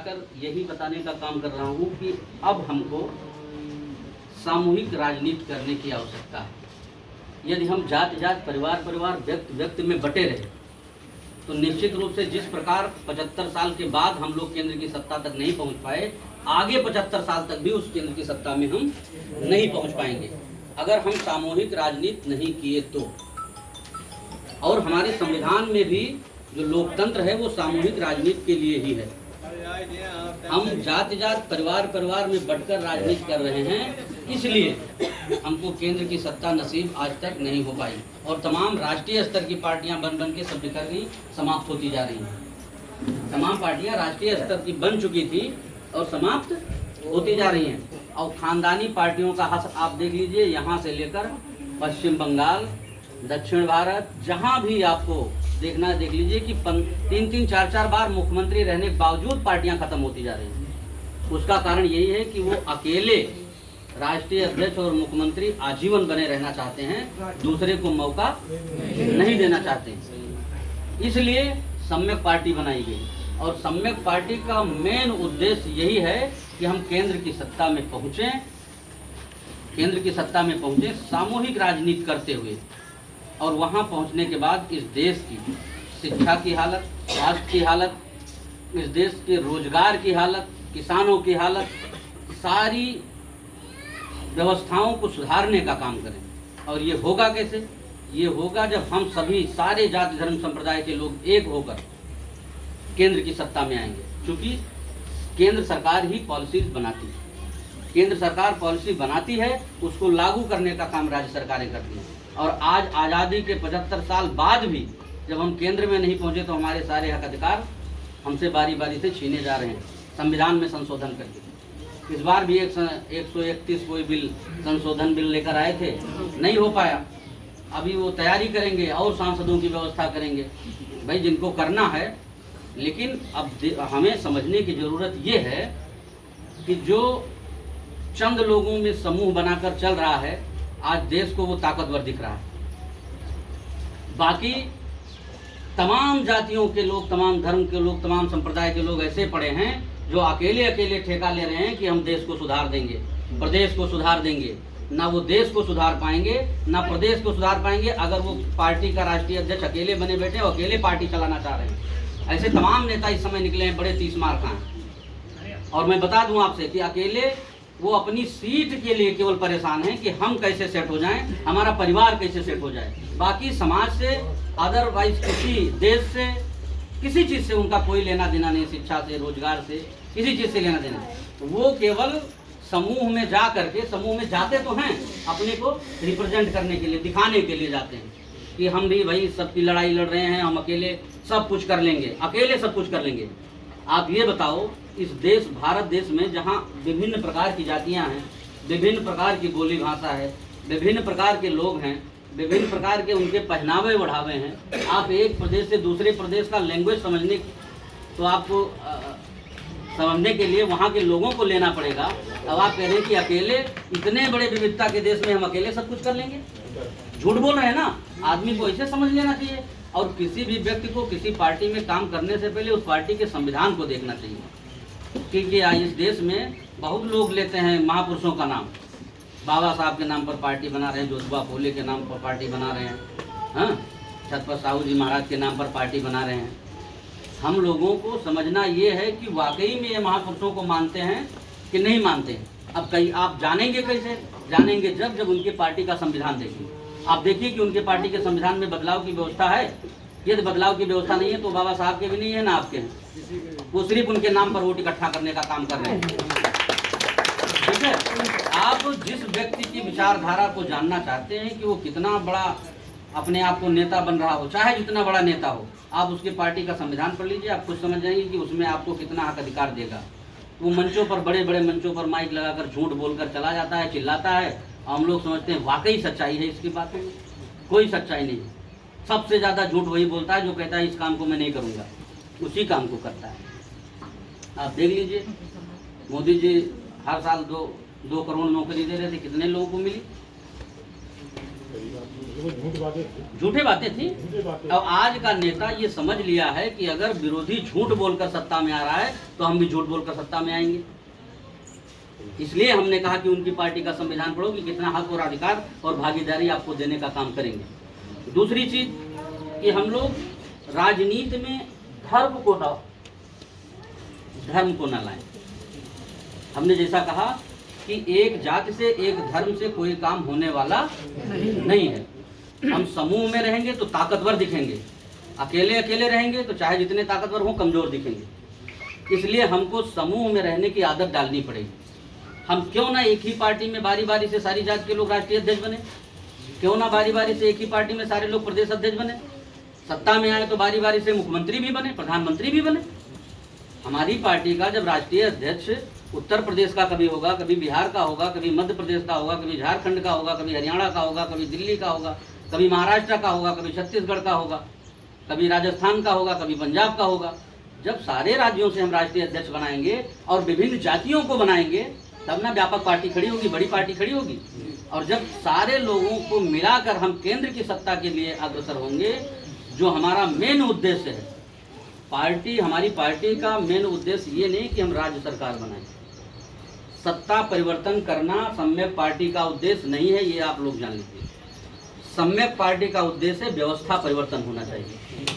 कर यही बताने का काम कर रहा हूँ कि अब हमको सामूहिक राजनीति करने की आवश्यकता है। यदि हम जात जात परिवार परिवार व्यक्ति व्यक्ति में बटे रहे तो निश्चित रूप से जिस प्रकार 75 साल के बाद हम लोग केंद्र की सत्ता तक नहीं पहुंच पाए, आगे 75 साल तक भी उस केंद्र की सत्ता में हम नहीं पहुंच पाएंगे अगर हम सामूहिक राजनीति नहीं किए तो। और हमारे संविधान में भी जो लोकतंत्र है वो सामूहिक राजनीति के लिए ही है। हम जात जात परिवार परिवार में बढ़कर राजनीति कर रहे हैं, इसलिए हमको केंद्र की सत्ता नसीब आज तक नहीं हो पाई और तमाम राष्ट्रीय स्तर की पार्टियां बन बन के सब बिखर गई, समाप्त होती जा रही हैं। तमाम पार्टियां राष्ट्रीय स्तर की बन चुकी थी और समाप्त होती जा रही हैं। और खानदानी पार्टियों का हाथ आप देख लीजिए, यहाँ से लेकर पश्चिम बंगाल, दक्षिण भारत, जहाँ भी आपको देखना है देख लीजिए कि 3-3, 4-4 बार मुख्यमंत्री रहने के बावजूद पार्टियां खत्म होती जा रही हैं। उसका कारण यही है कि वो अकेले राष्ट्रीय अध्यक्ष और मुख्यमंत्री आजीवन बने रहना चाहते हैं, दूसरे को मौका नहीं देना चाहते। इसलिए सम्यक पार्टी बनाई गई और सम्यक पार्टी का मेन उद्देश्य यही है कि हम केंद्र की सत्ता में पहुंचे, सामूहिक राजनीति करते हुए। और वहां पहुंचने के बाद इस देश की शिक्षा की हालत, स्वास्थ्य की हालत, इस देश के रोजगार की हालत, किसानों की हालत, सारी व्यवस्थाओं को सुधारने का काम करें। और ये होगा कैसे? ये होगा जब हम सभी सारे जाति धर्म संप्रदाय के लोग एक होकर केंद्र की सत्ता में आएंगे। क्योंकि केंद्र सरकार ही पॉलिसीज बनाती है, केंद्र सरकार पॉलिसी बनाती है, उसको लागू करने का काम राज्य सरकारें करती हैं। और आज आज़ादी के 75 साल बाद भी जब हम केंद्र में नहीं पहुंचे तो हमारे सारे हक अधिकार हमसे बारी बारी से छीने जा रहे हैं संविधान में संशोधन करके। इस बार भी 131 कोई बिल, संशोधन बिल लेकर आए थे, नहीं हो पाया। अभी वो तैयारी करेंगे और सांसदों की व्यवस्था करेंगे, भाई जिनको करना है। लेकिन अब हमें समझने की ज़रूरत ये है कि जो चंद लोगों में समूह बनाकर चल रहा है, आज देश को वो ताकतवर दिख रहा है। बाकी तमाम जातियों के लोग, तमाम धर्म के लोग, तमाम संप्रदाय के लोग ऐसे पड़े हैं जो अकेले अकेले ठेका ले रहे हैं कि हम देश को सुधार देंगे, प्रदेश को सुधार देंगे। ना वो देश को सुधार पाएंगे, ना प्रदेश को सुधार पाएंगे अगर वो पार्टी का राष्ट्रीय अध्यक्ष अकेले बने बैठे और अकेले पार्टी चलाना चाह रहे हैं। ऐसे तमाम नेता इस समय निकले हैं, बड़े 30 मार खां हैं। और मैं बता दूं आपसे कि अकेले वो अपनी सीट के लिए केवल परेशान हैं कि हम कैसे सेट हो जाएं, हमारा परिवार कैसे सेट हो जाए। बाकी समाज से, अदरवाइज किसी देश से, किसी चीज़ से उनका कोई लेना देना नहीं, शिक्षा से, रोजगार से, किसी चीज़ से लेना देना। वो केवल समूह में जा करके, समूह में जाते तो हैं अपने को रिप्रेजेंट करने के लिए, दिखाने के लिए जाते हैं कि हम भी भाई सबकी लड़ाई लड़ रहे हैं, हम अकेले सब कुछ कर लेंगे, अकेले सब कुछ कर लेंगे। आप ये बताओ, इस देश भारत देश में जहाँ विभिन्न प्रकार की जातियाँ हैं, विभिन्न प्रकार की बोली भाषा है, विभिन्न प्रकार के लोग हैं, विभिन्न प्रकार के उनके पहनावे बढ़ावे हैं, आप एक प्रदेश से दूसरे प्रदेश का लैंग्वेज समझने तो आपको समझने के लिए वहाँ के लोगों को लेना पड़ेगा। अब आप कह रहे हैं कि अकेले इतने बड़े विविधता के देश में हम अकेले सब कुछ कर लेंगे? झूठ बोल रहे हैं ना। आदमी को ऐसे समझ लेना चाहिए। और किसी भी व्यक्ति को किसी पार्टी में काम करने से पहले उस पार्टी के संविधान को देखना चाहिए। क्योंकि इस देश में बहुत लोग लेते हैं महापुरुषों का नाम, बाबा साहब के नाम पर पार्टी बना रहे हैं, ज्योतिबा फूले के नाम पर पार्टी बना रहे हैं, हाँ, छत्रपति साहू जी महाराज के नाम पर पार्टी बना रहे हैं। हम लोगों को समझना ये है कि वाकई में ये महापुरुषों को मानते हैं कि नहीं मानते हैं। अब कई आप जानेंगे कैसे? जानेंगे जब उनके पार्टी का संविधान देखेंगे। आप देखिए कि उनके पार्टी के संविधान में बदलाव की व्यवस्था है। यदि बदलाव की व्यवस्था नहीं है तो बाबा साहब के भी नहीं है, ना आपके हैं। वो सिर्फ उनके नाम पर वोट इकट्ठा करने का काम कर रहे हैं। ठीक है, आप जिस व्यक्ति की विचारधारा को जानना चाहते हैं कि वो कितना बड़ा अपने आप को नेता बन रहा हो, चाहे जितना बड़ा नेता हो, आप उसके पार्टी का संविधान पढ़ लीजिए, आप खुद समझ जाएंगे कि उसमें आपको कितना हक अधिकार देगा। वो मंचों पर, बड़े बड़े मंचों पर माइक लगाकर झूठ बोलकर चला जाता है, चिल्लाता है। हम लोग समझते हैं वाकई सच्चाई है इसकी बातों में। कोई सच्चाई नहीं। सबसे ज़्यादा झूठ वही बोलता है जो कहता है इस काम को मैं नहीं करूँगा, उसी काम को करता है। आप देख लीजिए, मोदी जी हर साल 2 करोड़ नौकरी दे रहे थे, कितने लोगों को मिली? वो झूठ बातें थी। झूठे बातें थी। झूठे बातें। और आज का नेता ये समझ लिया है कि अगर विरोधी झूठ बोलकर सत्ता में आ रहा है तो हम भी झूठ बोलकर सत्ता में आएंगे। इसलिए हमने कहा कि उनकी पार्टी का संविधान पढ़ो कि कितना हक और अधिकार और भागीदारी आपको देने का काम करेंगे। दूसरी चीज कि हम लोग राजनीति में धर्म को न लाएं। हमने जैसा कहा कि एक जाति से एक धर्म से कोई काम होने वाला नहीं है। हम समूह में रहेंगे तो ताकतवर दिखेंगे, अकेले अकेले रहेंगे तो चाहे जितने ताकतवर हों कमजोर दिखेंगे। इसलिए हमको समूह में रहने की आदत डालनी पड़ेगी। हम क्यों ना एक ही पार्टी में बारी बारी से सारी जाति के लोग राष्ट्रीय अध्यक्ष बने, क्यों ना बारी बारी से एक ही पार्टी में सारे लोग प्रदेश अध्यक्ष बने, सत्ता में आए तो बारी बारी से मुख्यमंत्री भी बने, प्रधानमंत्री भी बने। हमारी पार्टी का जब राष्ट्रीय अध्यक्ष उत्तर प्रदेश का कभी होगा, कभी बिहार का होगा, कभी मध्य प्रदेश का होगा, कभी झारखंड का होगा, कभी हरियाणा का होगा, कभी दिल्ली का होगा, कभी महाराष्ट्र का होगा, कभी छत्तीसगढ़ का होगा, कभी राजस्थान का होगा, कभी पंजाब का होगा। जब सारे राज्यों से हम राष्ट्रीय अध्यक्ष बनाएंगे और विभिन्न जातियों को बनाएंगे तब ना व्यापक पार्टी खड़ी होगी, बड़ी पार्टी खड़ी होगी। और जब सारे लोगों को मिलाकर हम केंद्र की सत्ता के लिए अग्रसर होंगे, जो हमारा मेन उद्देश्य है, हमारी पार्टी का मेन उद्देश्य ये नहीं कि हम राज्य सरकार बनाएं। सत्ता परिवर्तन करना सम्यक पार्टी का उद्देश्य नहीं है, ये आप लोग जान लीजिए। सम्यक पार्टी का उद्देश्य व्यवस्था परिवर्तन होना चाहिए।